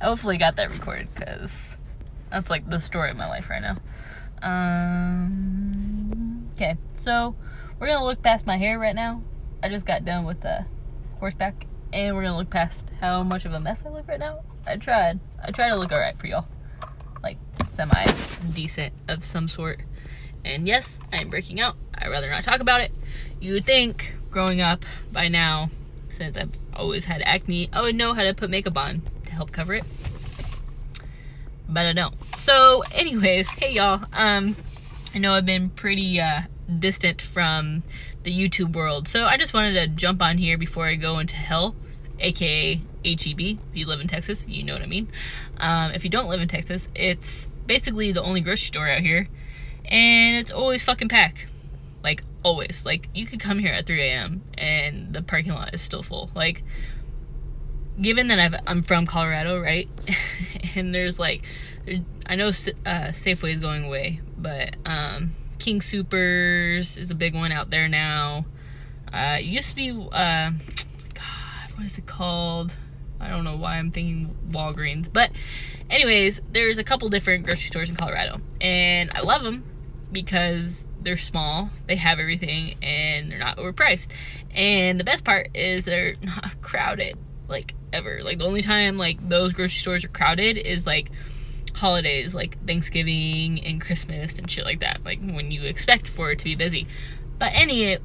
hopefully got that recorded, because that's like the story of my life right now. Okay, so we're gonna look past my hair right now. I just got done with the horseback, and we're gonna look past how much of a mess I look right now. I tried to look alright for y'all, like semi-decent of some sort. And yes, I am breaking out. I'd rather not talk about it. You would think, growing up by now, since I've always had acne, I would know how to put makeup on to help cover it. But I don't. So, anyways, hey y'all. I know I've been pretty distant from the YouTube world, so I just wanted to jump on here before I go into hell, aka HEB. If you live in Texas, you know what I mean. If you don't live in Texas, it's basically the only grocery store out here, and it's always fucking packed. Like, always. Like, you could come here at 3 a.m. and the parking lot is still full. Like, given that I'm from Colorado, right? And there's like, I know Safeway is going away, but King Soopers is a big one out there now. It used to be, God, what is it called? I don't know why I'm thinking Walgreens. But anyways, there's a couple different grocery stores in Colorado, and I love them because they're small, they have everything, and they're not overpriced. And the best part is they're not crowded, like, ever. Like, the only time like those grocery stores are crowded is like holidays, like Thanksgiving and Christmas and shit like that, like when you expect for it to be busy. But anyways,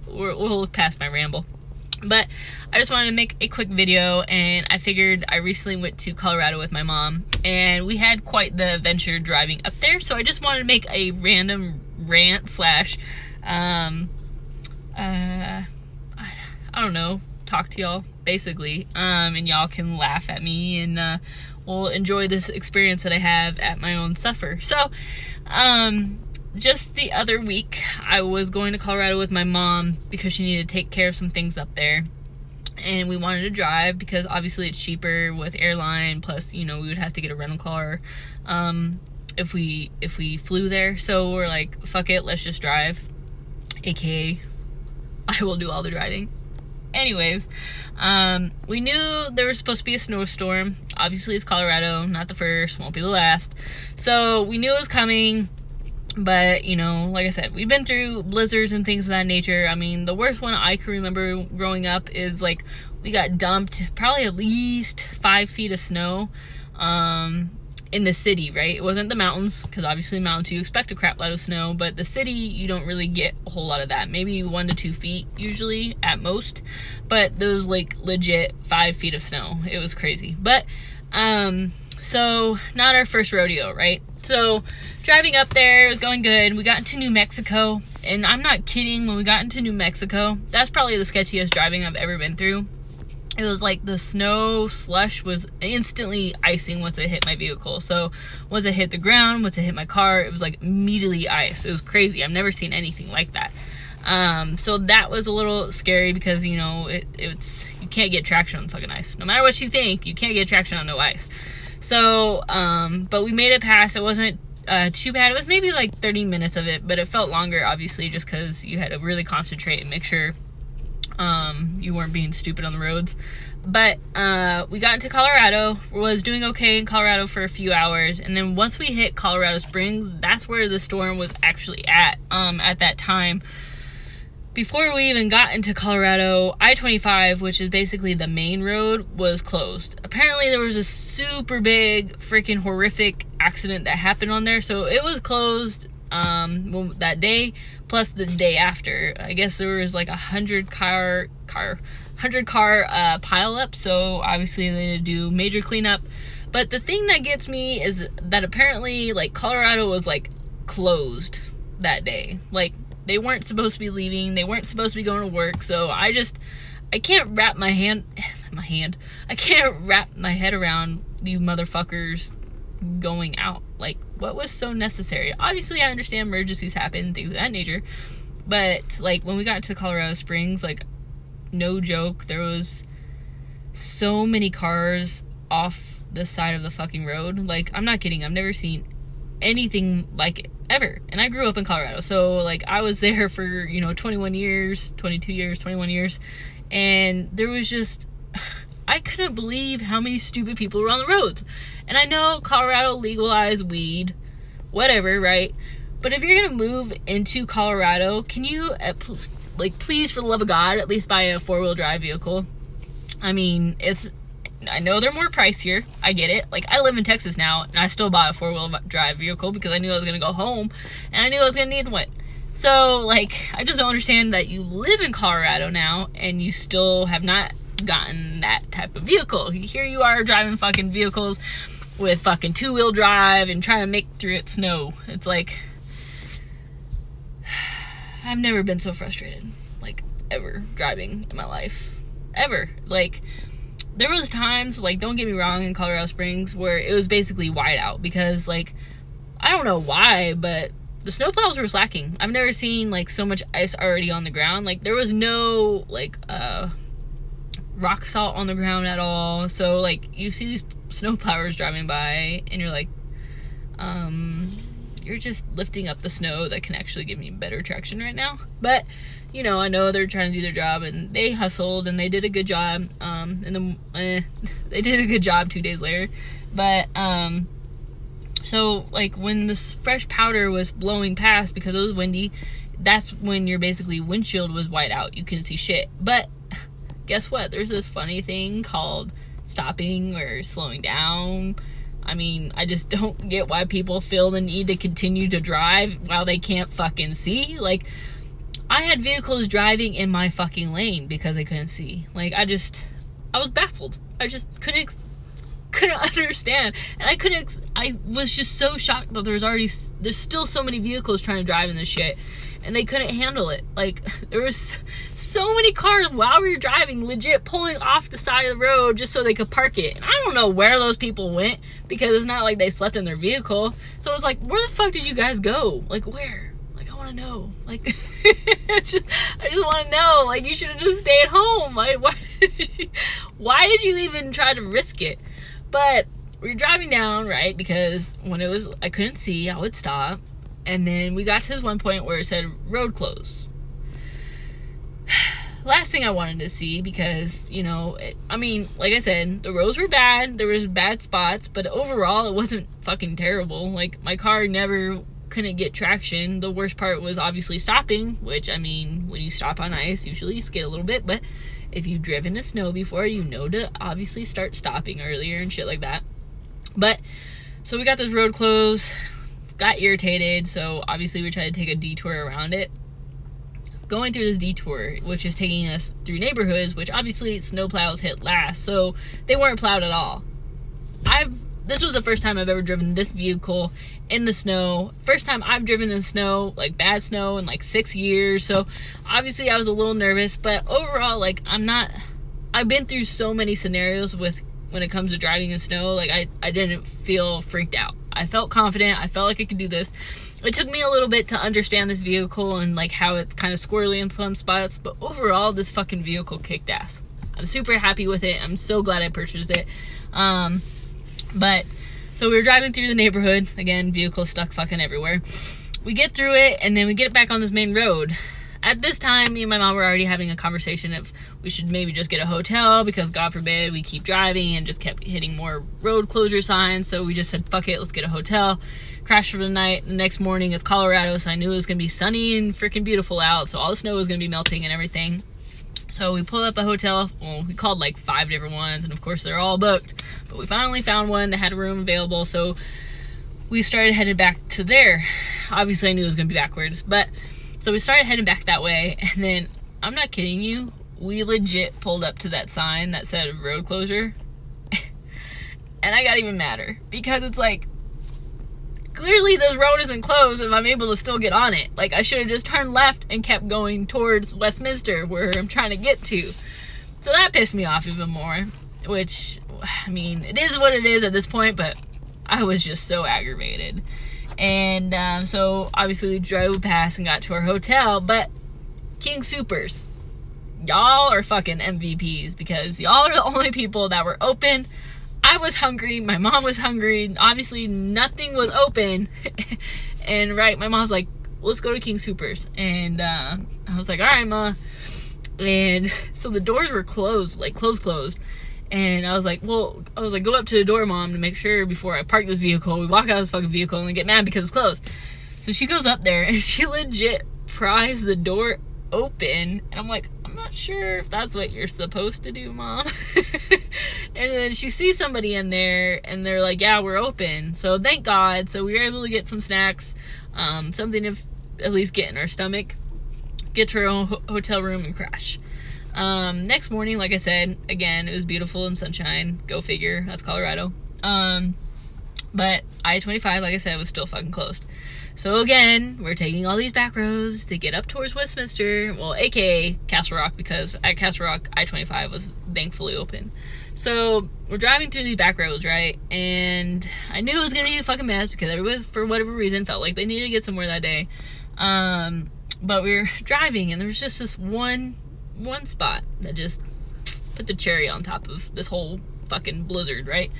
we'll look past my ramble. But I just wanted to make a quick video, and I figured I recently went to Colorado with my mom, and we had quite the adventure driving up there, so I just wanted to make a random rant slash I don't know, talk to y'all basically, and y'all can laugh at me, and we'll enjoy this experience that I have at my own suffer. So just the other week, I was going to Colorado with my mom because she needed to take care of some things up there, and we wanted to drive because obviously it's cheaper with airline, plus, you know, we would have to get a rental car if we flew there. So we're like, fuck it, let's just drive, aka I will do all the driving. Anyways, we knew there was supposed to be a snowstorm. Obviously it's Colorado, not the first, won't be the last, so we knew it was coming. But, you know, like I said, we've been through blizzards and things of that nature. I mean, the worst one I can remember growing up is, like, we got dumped probably at least 5 feet of snow in the city, right? It wasn't the mountains, because obviously mountains you expect a crap load of snow, but the city, you don't really get a whole lot of that. Maybe 1 to 2 feet usually at most, but those, like, legit 5 feet of snow. It was crazy. But so not our first rodeo, right? So driving up there, it was going good. We got into New Mexico, and I'm not kidding, when we got into New Mexico, that's probably the sketchiest driving I've ever been through. It was like the snow slush was instantly icing once it hit my vehicle. So once it hit the ground, once it hit my car, it was like immediately ice. It was crazy. I've never seen anything like that. So that was a little scary because, you know, it's you can't get traction on fucking ice. No matter what you think, you can't get traction on no ice. So, but we made it past. It wasn't too bad. It was maybe like 30 minutes of it, but it felt longer, obviously, just because you had to really concentrate and make sure you weren't being stupid on the roads. But we got into Colorado, was doing okay in Colorado for a few hours, and then once we hit Colorado Springs, that's where the storm was actually at that time. Before we even got into Colorado, I-25, which is basically the main road, was closed. Apparently there was a super big, freaking horrific accident that happened on there, so it was closed that day, plus the day after. I guess there was like 100 car pile up, so obviously they had to do major cleanup. But the thing that gets me is that apparently, like, Colorado was like closed that day. Like, they weren't supposed to be leaving, they weren't supposed to be going to work, so I can't wrap I can't wrap my head around you motherfuckers going out. Like, what was so necessary? Obviously I understand emergencies happen, things of that nature, but like when we got to Colorado Springs, like, no joke, there was so many cars off the side of the fucking road. Like, I'm not kidding, I've never seen anything like it ever. And I grew up in Colorado, so like I was there for, you know, 21 years, 22 years, 21 years, and there was just I couldn't believe how many stupid people were on the roads. And I know Colorado legalized weed, whatever, right? But if you're gonna move into Colorado, can you, please, for the love of God, at least buy a 4-wheel drive vehicle? I mean, I know they're more pricier. I get it. Like, I live in Texas now, and I still bought a 4-wheel drive vehicle because I knew I was gonna go home, and I knew I was gonna need one. So, like, I just don't understand that you live in Colorado now, and you still have not gotten that type of vehicle. Here you are driving fucking vehicles with fucking 2-wheel drive and trying to make through it snow. It's like, I've never been so frustrated, like, ever, driving in my life. Ever. Like, there was times, like, don't get me wrong, in Colorado Springs where it was basically white out because, like, I don't know why, but the snowplows were slacking. I've never seen, like, so much ice already on the ground. Like, there was no, like, rock salt on the ground at all. So, like, you see these snowplowers driving by and you're like, you're just lifting up the snow that can actually give me better traction right now. But, you know, I know they're trying to do their job, and they hustled and they did a good job. And then they did a good job 2 days later. But so, like, when this fresh powder was blowing past because it was windy, that's when your basically windshield was white out. You couldn't see shit. But guess what? There's this funny thing called stopping or slowing down. I mean, I just don't get why people feel the need to continue to drive while they can't fucking see. Like, I had vehicles driving in my fucking lane because they couldn't see. Like, I was baffled. I just couldn't understand. And I was just so shocked that there's still so many vehicles trying to drive in this shit. And they couldn't handle it. Like, there was so many cars while we were driving legit pulling off the side of the road just so they could park it. And I don't know where those people went because it's not like they slept in their vehicle. So I was like, where the fuck did you guys go? Like, where? Like, I want to know. Like, I just want to know. Like, you should have just stayed home. Like, why did you even try to risk it? But we were driving down, right? Because when I couldn't see, I would stop. And then we got to this one point where it said road closed. Last thing I wanted to see because, you know, I mean, like I said, the roads were bad. There was bad spots, but overall it wasn't fucking terrible. Like, my car never couldn't get traction. The worst part was obviously stopping, which, I mean, when you stop on ice, usually you skid a little bit, but if you've driven in snow before, you know to obviously start stopping earlier and shit like that. But, so we got this road closed. Got irritated, so obviously we tried to take a detour around it. Going through this detour, which is taking us through neighborhoods, which obviously snowplows hit last, so they weren't plowed at all. This was the first time I've ever driven this vehicle in the snow. First time I've driven in snow, like bad snow, in like 6 years, so obviously I was a little nervous, but overall, like, I've been through so many scenarios when it comes to driving in snow, like, I didn't feel freaked out. I felt confident. I felt like I could do this. It took me a little bit to understand this vehicle and, like, how it's kind of squirrely in some spots, but overall, this fucking vehicle kicked ass. I'm super happy with it. I'm so glad I purchased it. But, so we were driving through the neighborhood. Again, vehicles stuck fucking everywhere. We get through it, and then we get back on this main road. At this time, me and my mom were already having a conversation if we should maybe just get a hotel because, God forbid, we keep driving and just kept hitting more road closure signs. So we just said, fuck it, let's get a hotel. Crashed for the night. The next morning, it's Colorado, so I knew it was going to be sunny and freaking beautiful out. So all the snow was going to be melting and everything. So we pulled up a hotel. Well, we called like 5 different ones, and of course, they're all booked. But we finally found one that had a room available, so we started headed back to there. Obviously, I knew it was going to be backwards, but... So we started heading back that way, and then, I'm not kidding you, we legit pulled up to that sign that said road closure, and I got even madder, because it's like, clearly this road isn't closed if I'm able to still get on it. Like, I should have just turned left and kept going towards Westminster, where I'm trying to get to. So that pissed me off even more, which, I mean, it is what it is at this point, but I was just so aggravated. And so obviously we drove past and got to our hotel, but King Supers, y'all are fucking MVPs because y'all are the only people that were open. I was hungry, my mom was hungry, obviously nothing was open. And right, my mom's like, let's go to King Supers. And I was like, all right, Ma. And so the doors were closed, like closed. And I was like, go up to the door, Mom, to make sure before I park this vehicle. We walk out of this fucking vehicle and we get mad because it's closed. So she goes up there and she legit pries the door open. And I'm like, I'm not sure if that's what you're supposed to do, Mom. And then she sees somebody in there and they're like, yeah, we're open. So thank God. So we were able to get some snacks, something to at least get in our stomach, get to our own hotel room and crash. Next morning, like I said, again, it was beautiful and sunshine. Go figure. That's Colorado. But I-25, like I said, was still fucking closed. So again, we're taking all these back roads to get up towards Westminster, well, aka Castle Rock, because at Castle Rock, I-25 was thankfully open. So we're driving through these back roads, right? And I knew it was gonna be a fucking mess because everybody, for whatever reason, felt like they needed to get somewhere that day. But we were driving and there was just this one spot that just put the cherry on top of this whole fucking blizzard, right?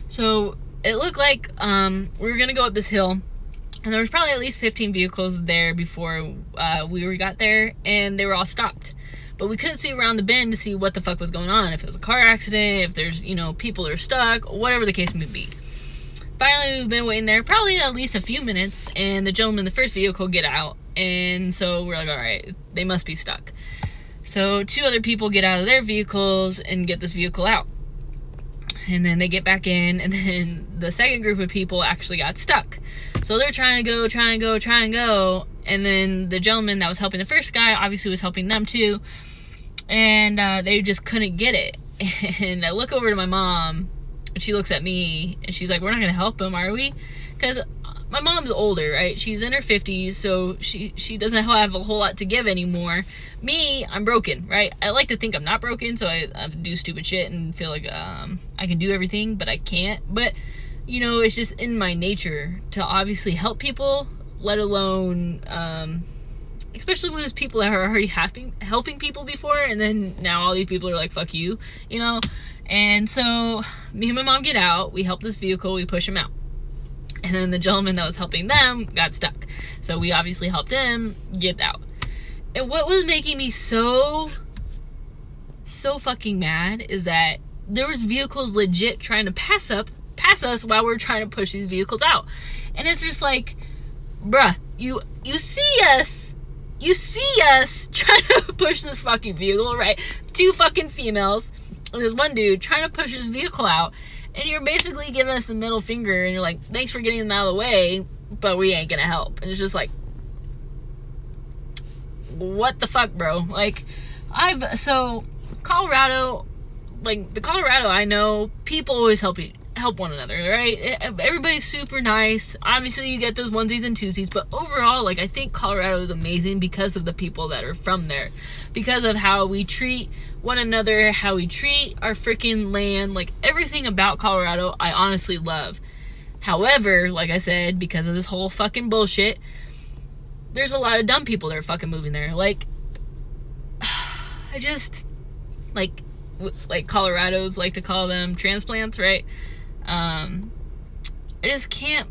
So it looked like we were gonna go up this hill, and there was probably at least 15 vehicles there before we got there, and they were all stopped. But we couldn't see around the bend to see what the fuck was going on, if it was a car accident, if there's, people are stuck, whatever the case may be. Finally, we've been waiting there probably at least a few minutes, and the gentleman in the first vehicle get out, and so we're like, all right, they must be stuck. So 2 other people get out of their vehicles and get this vehicle out. And then they get back in, and then the second group of people actually got stuck. So they're trying to go, and then the gentleman that was helping the first guy obviously was helping them too, and they just couldn't get it. And I look over to my mom, and she looks at me, and she's like, we're not gonna help him, are we? Because my mom's older, right? She's in her 50s, so she doesn't have a whole lot to give anymore. Me, I'm broken, right? I like to think I'm not broken, so I do stupid shit and feel like I can do everything, but I can't. But, it's just in my nature to obviously help people, let alone, especially when it's people that are already helping people before, and then now all these people are like, fuck you, And so me and my mom get out, we help this vehicle, we push him out. And then the gentleman that was helping them got stuck. So we obviously helped him get out. And what was making me so fucking mad is that there was vehicles legit trying to pass us while we're trying to push these vehicles out. And it's just like, bruh, you see us trying to push this fucking vehicle, right? 2 fucking females and this one dude trying to push his vehicle out. And you're basically giving us the middle finger, and you're like, thanks for getting them out of the way, but we ain't gonna help. And it's just like, what the fuck, bro? Like, Colorado, like, the Colorado I know, people always help one another, right? Everybody's super nice. Obviously, you get those onesies and twosies, but overall, like, I think Colorado is amazing because of the people that are from there. Because of how we treat one another, how we treat our freaking land, like, everything about Colorado, I honestly love. However, like I said, because of this whole fucking bullshit, there's a lot of dumb people that are fucking moving there. Like, I just, like Colorados like to call them transplants, right? I just can't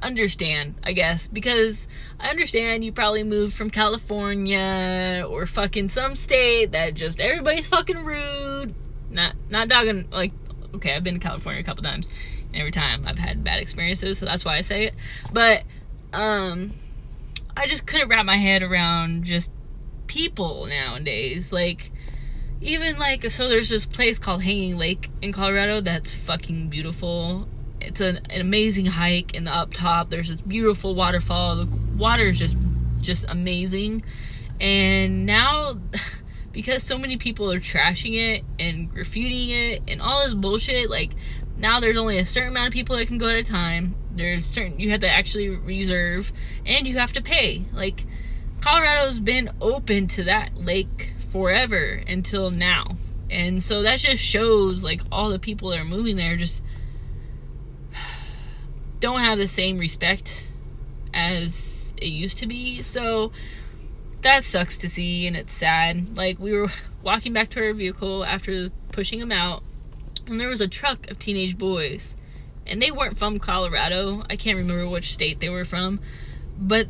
understand, I guess, because I understand you probably moved from California or fucking some state that just everybody's fucking rude. Not dogging, like, okay, I've been to California a couple times, and every time I've had bad experiences, so that's why I say it. But I just couldn't wrap my head around just people nowadays. Like, even like, so there's this place called Hanging Lake in Colorado that's fucking beautiful. It's an amazing hike in the up top. There's this beautiful waterfall. The water is just amazing. And now, because so many people are trashing it and graffitiing it and all this bullshit, like, now there's only a certain amount of people that can go at a time. You have to actually reserve, and you have to pay. Like, Colorado's been open to that lake forever until now. And so that just shows, like, all the people that are moving there just don't have the same respect as it used to be. So that sucks to see, and it's sad. Like, we were walking back to our vehicle after pushing them out, and there was a truck of teenage boys, and they weren't from Colorado. I can't remember which state they were from, but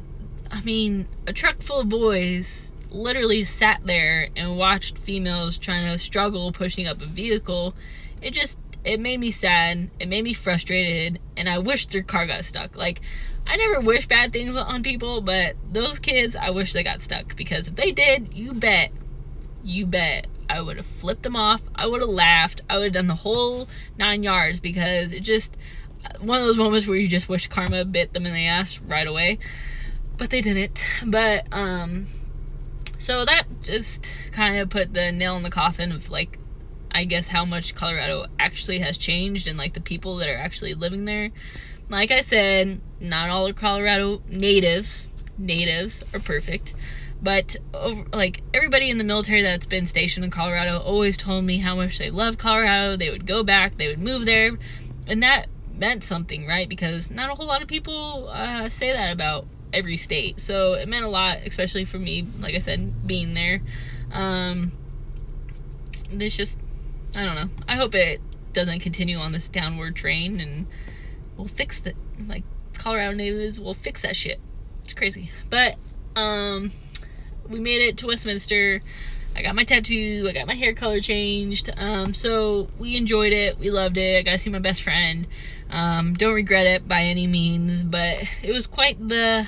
I mean, a truck full of boys literally sat there and watched females trying to struggle pushing up a vehicle, it made me sad, it made me frustrated, and I wish their car got stuck. Like, I never wish bad things on people, but those kids, I wish they got stuck, because if they did, you bet I would have flipped them off, I would have laughed, I would have done the whole 9 yards, because it just, one of those moments where you just wish karma bit them in the ass right away, but they didn't. But so that just kind of put the nail in the coffin of, like, I guess how much Colorado actually has changed, and like the people that are actually living there. Like I said, not all of Colorado natives are perfect, but like everybody in the military that's been stationed in Colorado always told me how much they love Colorado. They would go back, they would move there, and that meant something, right? Because not a whole lot of people say that about every state, so it meant a lot, especially for me, like I said, being there. There's just, I don't know, I hope it doesn't continue on this downward train, and we'll fix the, like, Colorado natives will fix that shit. It's crazy. But we made it to Westminster. I got my tattoo, I got my hair color changed, so we enjoyed it, we loved it. I got to see my best friend. Don't regret it by any means, but it was quite the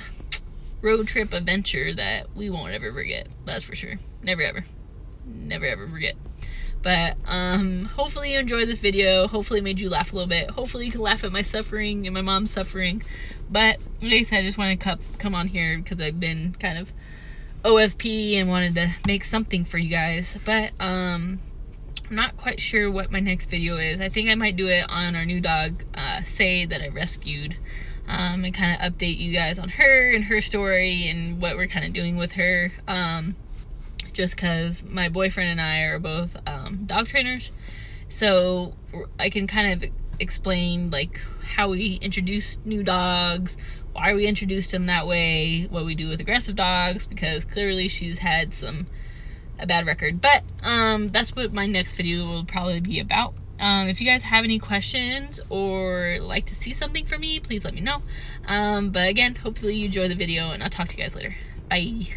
road trip adventure that we won't ever forget, that's for sure. Never ever forget. But hopefully you enjoyed this video, hopefully it made you laugh a little bit, hopefully you can laugh at my suffering and my mom's suffering. But like I said, I just want to come on here because I've been kind of OFP and wanted to make something for you guys. But I'm not quite sure what my next video is. I think I might do it on our new dog, Say, that I rescued, and kind of update you guys on her and her story and what we're kind of doing with her. Just because my boyfriend and I are both dog trainers, so I can kind of explain like how we introduce new dogs, why we introduced them that way, what we do with aggressive dogs, because clearly she's had a bad record. But that's what my next video will probably be about. If you guys have any questions or like to see something from me, please let me know. But again, hopefully you enjoy the video, and I'll talk to you guys later. Bye.